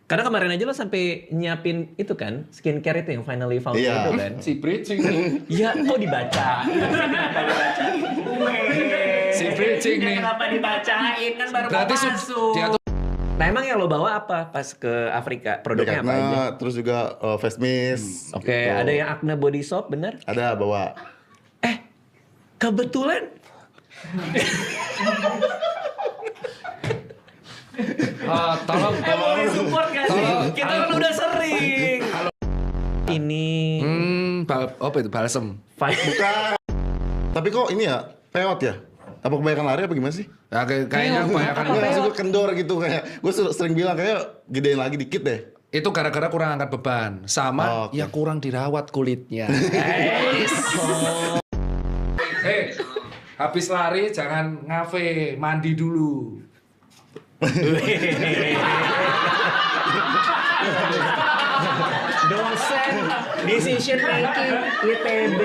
Karena kemarin aja lo sampai nyiapin itu kan, skincare itu yang finally found Iya. itu kan. Si bridging nih. Iya, kok dibaca? Kenapa dibacain? Si bridging nih. Kenapa dibacain? Kan baru Berarti mau masuk. dia tuh Nah emang yang lo bawa apa pas ke Afrika? Produknya apa aja? Acne, terus juga face mist. Oke, gitu. ada yang Acne body soap, bener? Ada bawa. Kebetulan tolong boleh support gak sih? Kita kan udah sering. Ini apa itu balsem? Bukan. Tapi kok ini ya, peot ya? Apa kebanyakan lari apa gimana sih? Ya, kayaknya kebanyakan Enggak, maksud gue kendor gitu kayak. Gue sering bilang kayak gedein lagi dikit deh. itu gara-gara kurang angkat beban sama Oke. ya kurang dirawat kulitnya. Guys. Habis lari jangan ngafe, mandi dulu. dosen decision making ITB.